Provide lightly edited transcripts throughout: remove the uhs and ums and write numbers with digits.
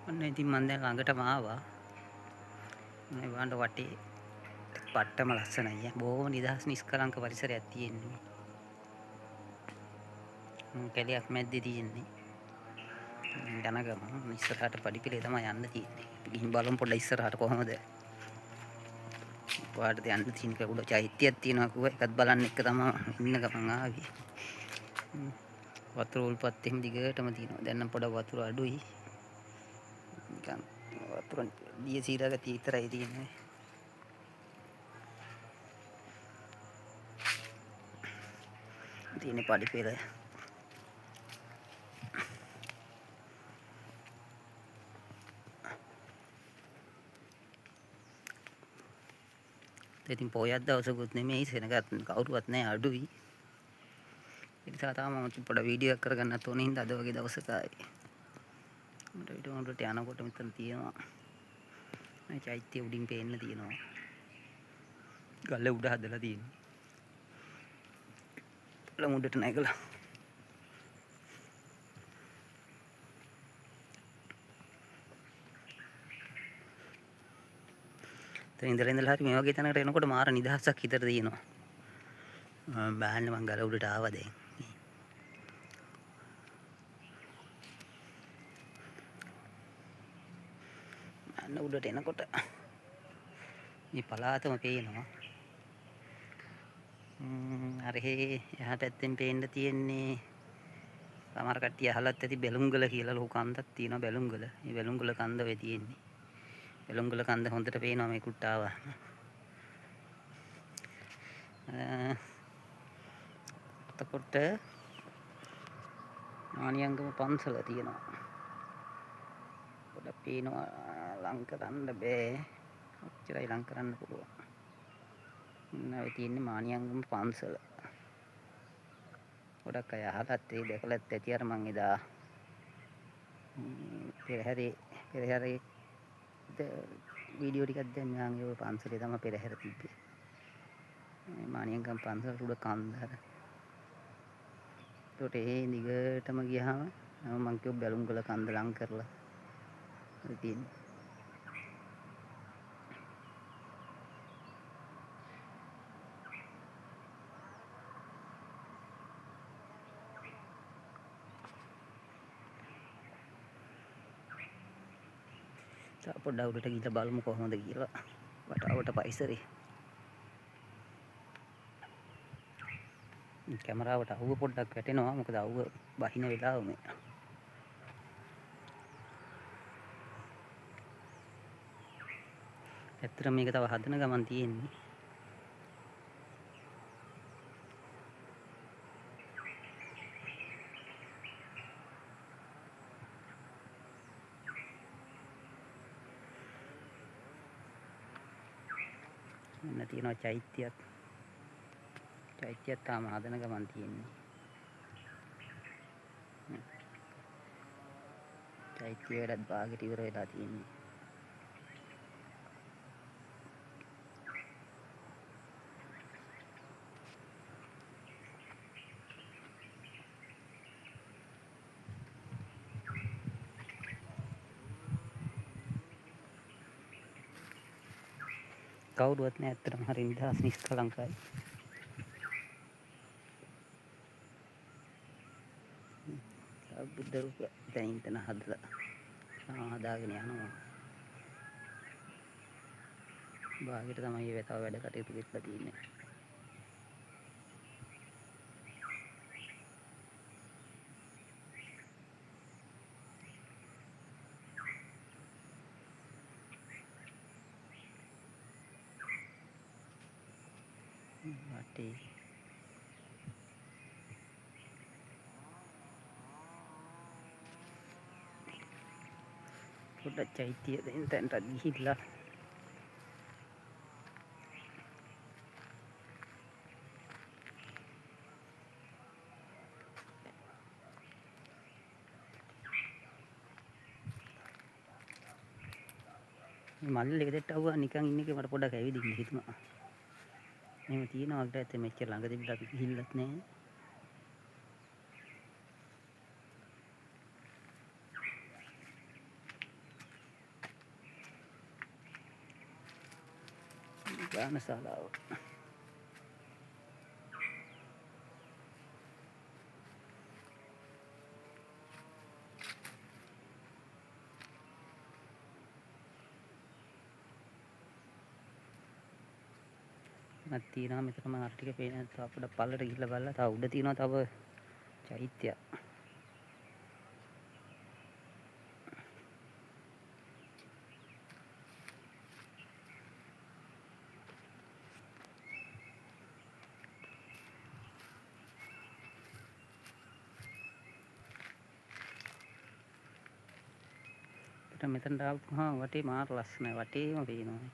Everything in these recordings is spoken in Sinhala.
ඔන්න ඉතින් මම දැන් ළඟටම ආවා. මේ වහන්න වටේ පට්ටම ලස්සනයි. බොහොම නිදහස් නිස්කලංක පරිසරයක් තියෙන්නේ. කැලයක් මැද්දේ තියෙන්නේ. යන ගමන් ඉස්සරහට පඩිපෙළේ තමයි යන්න තියෙන්නේ. ගිහින් බලමු පොඩ්ඩක් ඉස්සරහට කොහමද. පාටද යන්න තියෙන උඩ චෛත්‍යයක් තියෙනවා කිව්වා. ඒකත් බලන්න එක තමයි ඉන්න ගමන් ආවේ. වතුර උල්පත් එහෙම දිගටම තියෙනවා. දැන් නම් පොඩක් වතුර අඩුයි. නිකන් වතුර දිය සීරා ගතිය විතරයි තියෙන්නේ. තියෙන්නේ පඩිපෙළ. ඉතින් පොයක් දවසකුත් නෙමෙයි සෙනගත් කවුරුවත් නැහැ අඩුයි. ඒ නිසා තාම මම පොඩ වීඩියෝ එකක් කරගන්නත් ඕනේ හින්දා අද වගේ දවසක ආවේ. මට විතර යනකොට මෙතන තියෙනවා. මේ චෛත්‍ය උඩින් පේන්න තියෙනවා. ගල උඩ හදලා තියෙනවා. ගල උඩට නැගලා. එතන ඉඳලා හරි මේ වගේ තැනකට එනකොට මාර නිදහසක් හිතට තියෙනවා. බෑන්න මං ගල උඩට ආවා දැන්. බෑන්න උඩට එනකොට මේ පලාතම පේනවා. අර එහා පැත්තෙන් පේන්න තියෙන්නේ සමහර කට්ටිය අහලත් ඇති බැලුම්ගල කියලා ලොකු කන්දක් තියෙනවා බැලුම්ගල. මේ බැලුම්ගල කන්ද වෙ තියෙන්නේ. බැලුම්ගල කන්ද හොඳට පේනවා මේ කුට්ට ආවා. එතකොට මානියංගම පන්සල තියෙනවා. පොඩක් පේනවා ලං කරන්න බෑ. ඔච්චරයි ලං කරන්න පුළුවන්. නෑ තියෙන්නේ මානියංගම පන්සල. ගොඩක් අය අහලත් ඒ දැකලත් ඇති අර මං එදා පෙරහැරේ වීඩියෝ ටිකක් දැම්මා ඒ පන්සලේ තමයි පෙරහැර තිබ්බේ. මේ මානියංගම පන්සල උඩ කන්දර. ඒකට ඒ දිගටම ගියාම මං කිව්ව බැලුම්ගල කන්ද ලං කරලා තියෙන්නේ. පොඩ්ඩක් උඩට ගිහින් බලමු කොහොමද කියලා. වටාවට පරිසරේ. කැමරාවට අවුව පොඩ්ඩක් වැටෙනවා. මොකද අවුව බහින වෙලාව මේ. ඇත්තට මේක තව හදන ගමන් තියෙන්නේ. මෙන්න තියෙනවා චෛත්‍යයක්. චෛත්‍යයක් තාම හදන ගමන් තියෙන්නේ. චෛත්‍ය වැඩත් භාගයට ඉවර වෙලා තියෙන්නේ. කවුරුවත් නැහැ ඇත්තටම හරි නිදහස් නිස්කලංකයි. බුද්ධ රූප දැන් තන හදලා හදාගෙන යනවා. භාගයට තමයි මේ තව වැඩ කටයුතු වෙලා තියෙන්නේ. වටේ පොඩ්ඩක් චෛත්‍ය දෙන්න තැනට ගිහිල්ලා මල්ලි එක දෙට ආවා නිකන් ඉන්න එකේ මට පොඩ්ඩක් ඇවිදින්න හිතුණා. එහෙම තියෙනවා වලට ඇත්තේ මෙච්චර ළඟ තිබිලා අපි ගිහිල්ලත් නැහැ. ගානශාලාව. මත් තියෙනවා මෙතන මම අර ටික පේන තව පොඩක් පල්ලට ගිහිල්ලා බලලා තව උඩ තියෙනවා තව චෛත්‍යයක්. මෙතනට ආවම වටේ මාර ලස්සනයි වටේම පේනවා.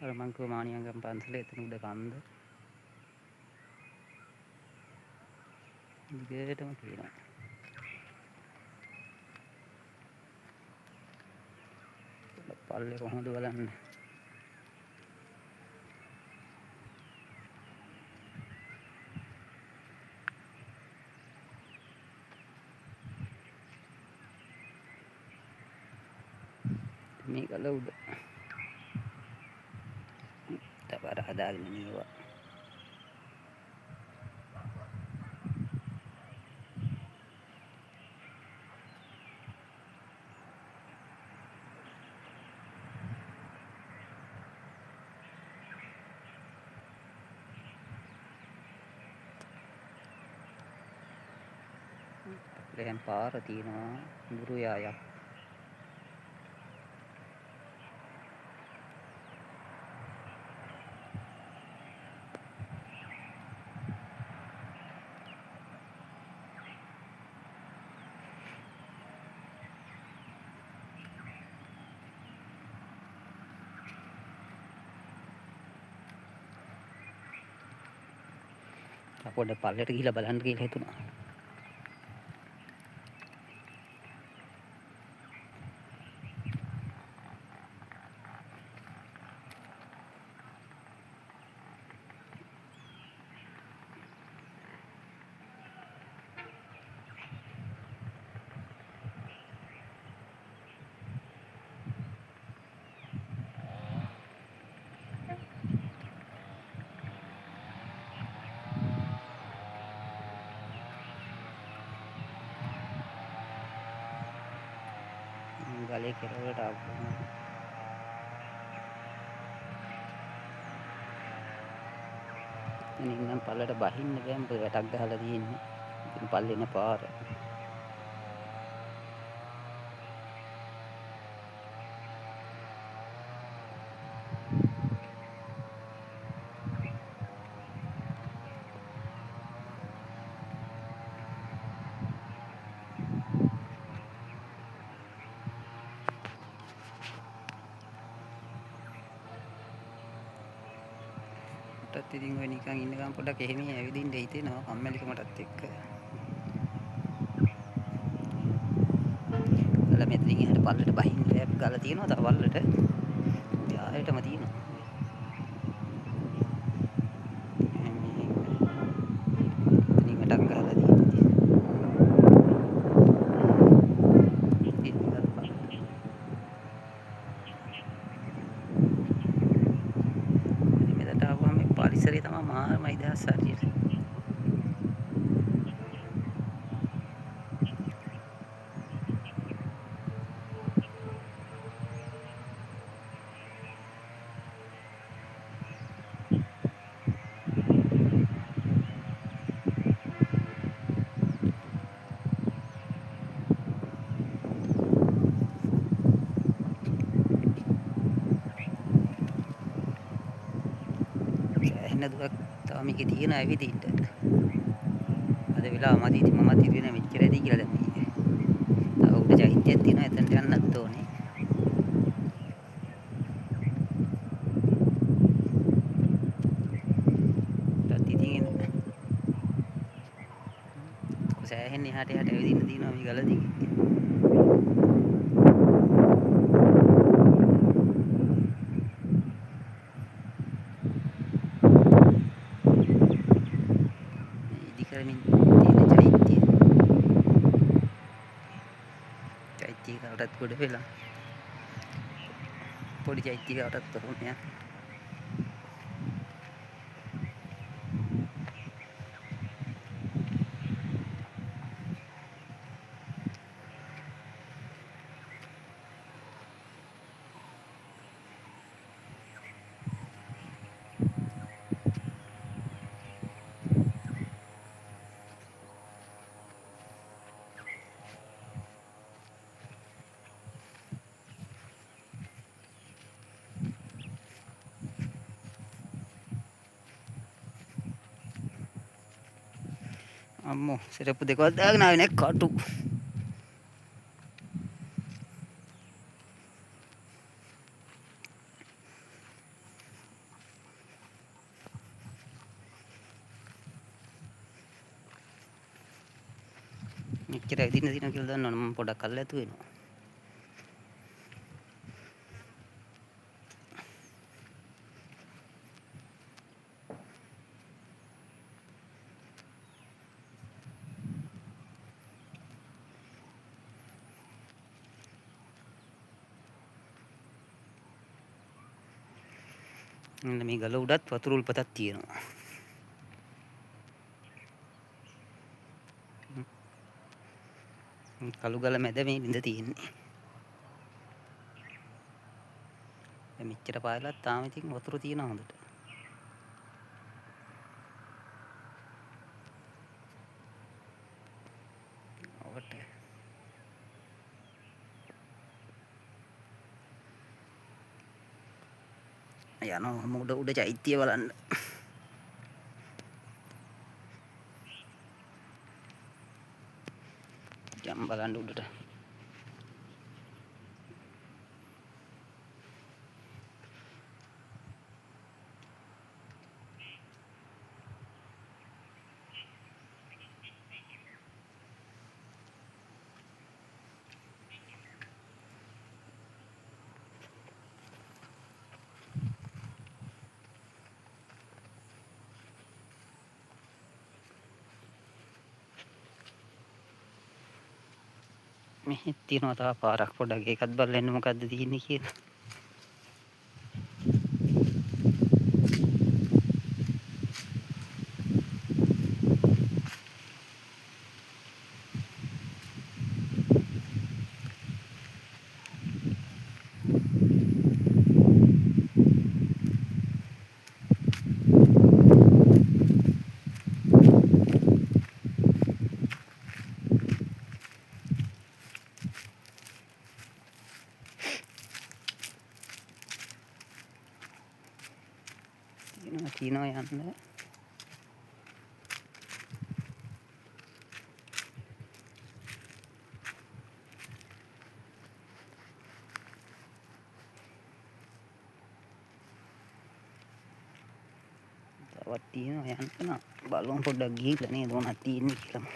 අර මං කිව්ව මානියංගම් පන්සලේ එතන උඩ කන්ද. දිගටම පේනවා. පල්ලේ කොහොමද බලන්න. මේ කල උඩ තවර හදාගෙන ඉන්නවා. දැන් පාර තියෙනවා බුරු යායක්. පොඩ්ඩක් පල්ලෙට ගිහිල්ලා බලන්න කියලා හිතුණා. ගලේ කෙරවලට ආපුවා. ඉතින් පල්ලට බහින්න බෑ මොකද වැටක් ගහලා තියෙන්නේ. ඉතින් පල්ලේ යන පාර. මටත් ඉතින් ඔය නිකන් ඉන්න ගමන් පොඩ්ඩක් එහෙම ඇවිදින්න හිතෙනවා කම්මැලිකමටත් එක්ක. ගල මෙතනින් එහාට පල්ලට බහින්න බෑ. ගල තියෙනවා තව පල්ලට. යායටම තියෙනවා. මෙතනින් වැටක් ගහලා තියෙනවා. පරිසරය තමයි මාරම ඉදහස් හරියට. දුරක් තව මේකේ තියෙන ඇවිදින්න. අද වෙලාව මදි ඉතින් මමත් හිතුවේ නෑ මෙච්චර ඇදී කියලා දැන් මේ. තව උඩ චෛත්‍යයක් තියෙනවා එතනට යන්නත් ඕනේ. ඉතින් සෑහෙන එහාට ඇවිදින්න තියෙනවා මේ ගල දිගේ. කරමින් තියෙන චෛත්‍ය කාටත් ගොඩ වෙලා පොඩි චෛත්‍යයකටත් ඔහොම යන්න. අම්මෝ සිරප්පු දෙකවත් දාගෙන ආවේ නේ කටු. මෙච්චර ඇවිදින්න තියෙනවා කියලා දන්නවනේ මම පොඩක් කල් ඇතු වෙනවා. මෙන්න මේ ගල උඩත් වතුර උල්පතක් තියෙනවා. කළු ගල මැද මේ ළිඳ තියෙන්නේ. දැන් මෙච්චර පායලත් තාම ඉතින් වතුර තියෙනවා හොඳට. ඔකට යනවා උඩ චෛත්‍ය බලන්න. යම් බලන්න උඩට. මෙහෙත් තියෙනවා තව පාරක් පොඩ්ඩක් ඒකත් බලලා එන්න මොකද්ද තියෙන්නේ කියලා. තියෙනවා යන්න. තවත් තියෙනවා යන්න. බලමු පොඩ්ඩක් ගිහිල්ලා නේද මොනවද තියෙන්නේ කියලා.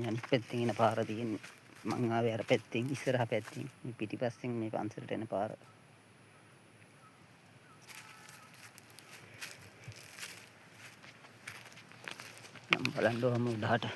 අනිත් පැත්තෙන් එන පාර තියෙන්නේ. මං ආවේ අර පැත්තෙන් ඉස්සරහා පැත්තෙන්. මේ පිටිපස්සෙන් මේ පන්සලට එන පාර. මම බලන්න ඕම උඩහට.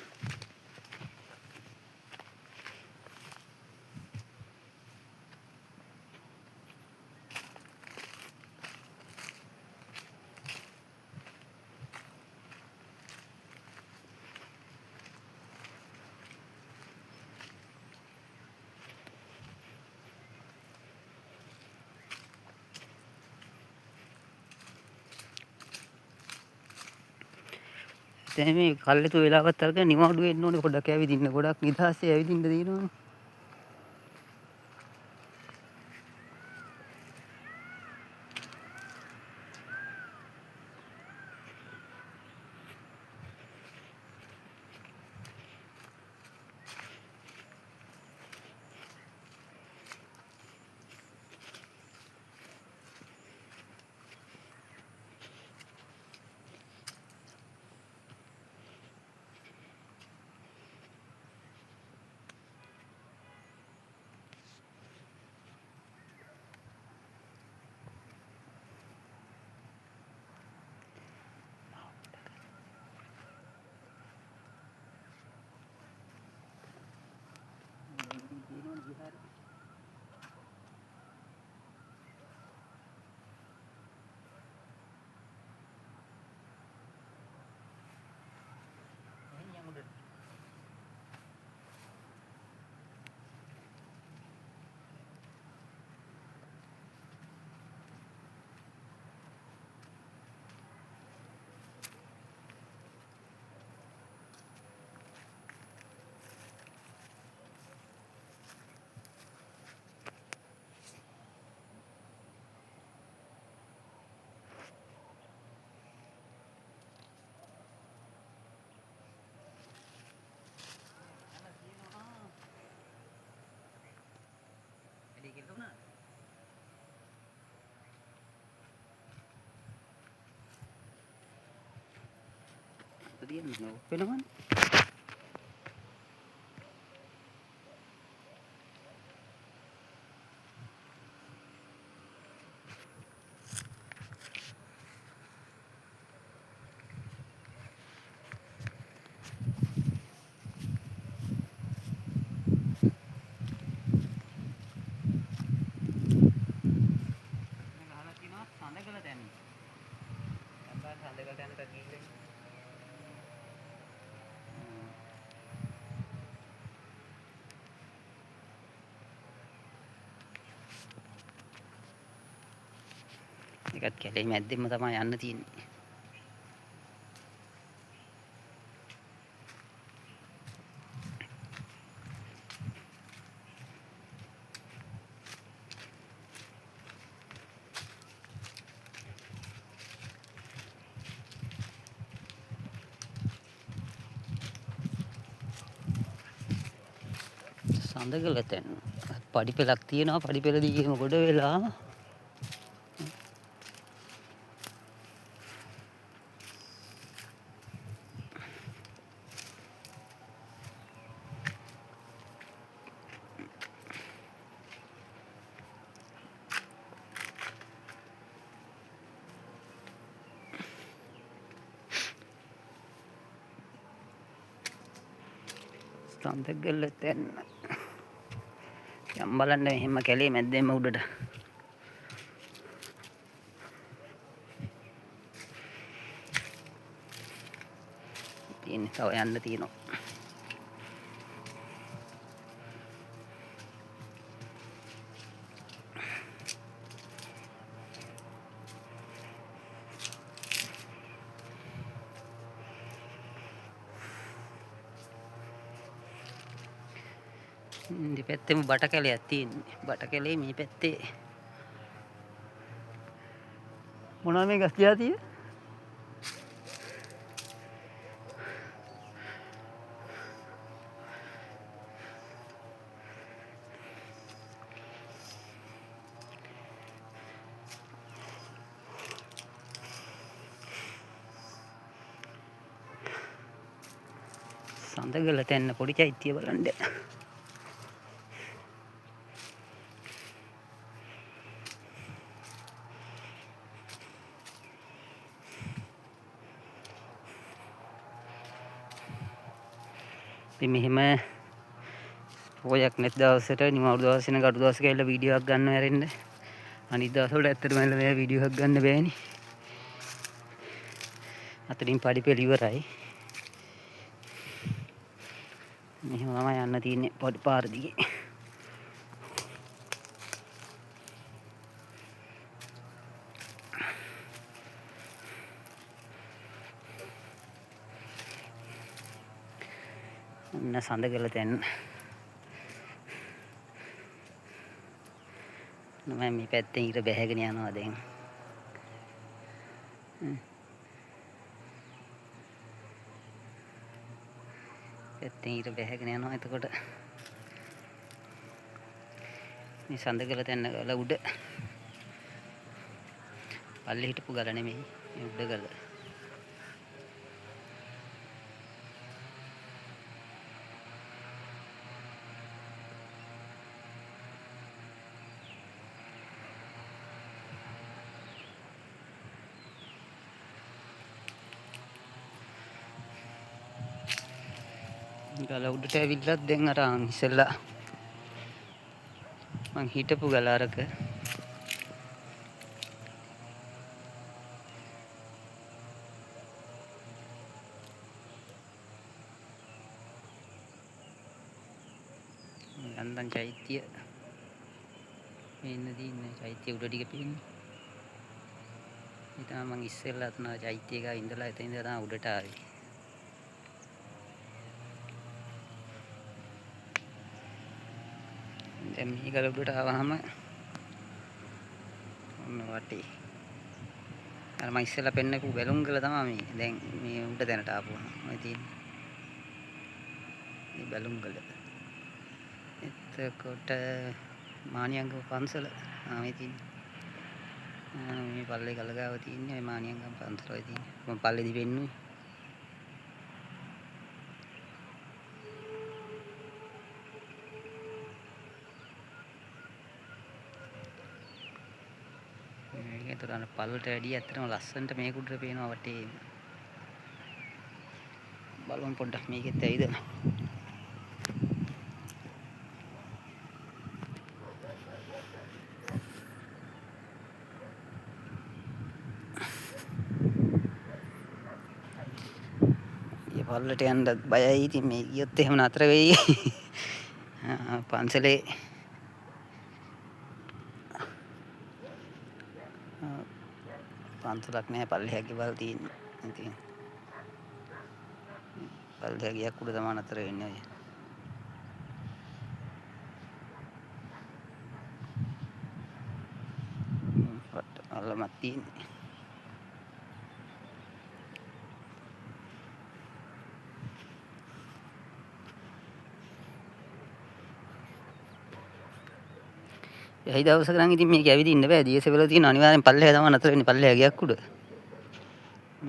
දැන් මේ කල්ලිතු වෙලාවත් අරගෙන නිවාඩු වෙන්න ඕනේ පොඩ්ඩක් ඇවිදින්න. ගොඩක් නිදහසේ ඇවිදින්න දිනවනේ. හරියන්නේ ඔප්පෙනවනේ. සඳකල දැන්. අප්පා සඳකල දැන් ගිහින් ඒකත් කැලේ මැද්දෙම තමයි යන්න තියෙන්නේ. සඳකල තැන් පඩි පෙලක් තියෙනවා. පඩි පෙල දිගේම ගොඩ වෙලා සඳකල තැන් යම් බලන්න මෙහෙම කැලේ මැද්දෙම උඩට තියෙන්නේ. තව යන්න තියෙනවා. දෙපැත්තෙම බට කැලයක් තියෙන්නේ. බට කැලේ මේ පැත්තේ මොනවා මේ ගස් జాතිය? සඳකල තැන්න පොඩි චෛත්‍ය බලන්න. ඉතින් මෙහෙම පොයක් නැති දවසට නිමවුරු දවසේ න ගඩු දවසක ඇවිල්ලා වීඩියෝ එකක් ගන්න හැරෙන්න. අනිත් දවස්වල ඇත්තටම මේ වීඩියෝ එකක් ගන්න බෑනේ. අතනින් පඩි පෙළ ඉවරයි. මෙහෙම තමයි යන්න තියෙන්නේ පොඩි පාර දිගේ. ඔන්න සඳකල තැන්න. මම මේ පැත්තෙන් ඊට බැහැගෙන යනවා දැන්. පැත්තෙන් ඊට බැහැගෙන යනවා. එතකොට මේ සඳකල තැන්න ගල උඩ පල්ලේ හිටපු ගල නෙමෙයි. මේ උඩ ගල. ගල උඩට ඇවිල්ලත් දැන් අර ඉස්සෙල්ලා මං හිටපු ගල අරක යන්තම් චෛත්‍ය මෙන්න තියෙන්නේ. චෛත්‍ය උඩ ටික පේන්නේ. ඊට මං ඉස්සෙල්ලා අතන චෛත්‍ය එක ඉඳලා එතන ඉඳලා තමයි උඩට ආවේ. දැන් මේ ගල උඩට ආවහම ඔන්න වටේ අර මම ඉස්සෙල්ලා පෙන්නපු බැලුම් ගල තමයි මේ. දැන් මේ උඩ දැනට ආපුවා. ඔය තියෙන්නේ මේ බැලුම් ගල. එතකොට මානියංගම පන්සල මේ තියෙන්නේ. මේ පල්ලේ ගල ගාව තියෙන්නේ. ඔය මානියංගම පන්සල ඔය තියෙන්නේ. මම පල්ලේදී වෙන්නේ. ඒතර අර පල්ලට වැඩිය ඇත්තටම ලස්සනට මේ කුඩර පේනවා වටේ. බලමු පොඩ්ඩක් මේකෙත් ඇයිද. පල්ලට යන්නත් බයයි. ඉතින් මේ ගියොත් එහෙම නතර වෙයි. පන්සලේ පන්සලක් නැහැ පල්ලෙහා ගෙවල් තියෙන්නේ. ඉතින් පල්ලෙහා ගියක් උඩ තමයි නතර වෙන්නේ ඔය. අල්ලමක් තියෙන්නේ. එහි දවසක නම් ඉතින් මේක ඇවිදින්න බෑ. දියසෙවල තියෙන අනිවාර්යෙන් පල්ලෙහා තමයි නතර වෙන්නේ පල්ලෙහා ගියක් උඩ.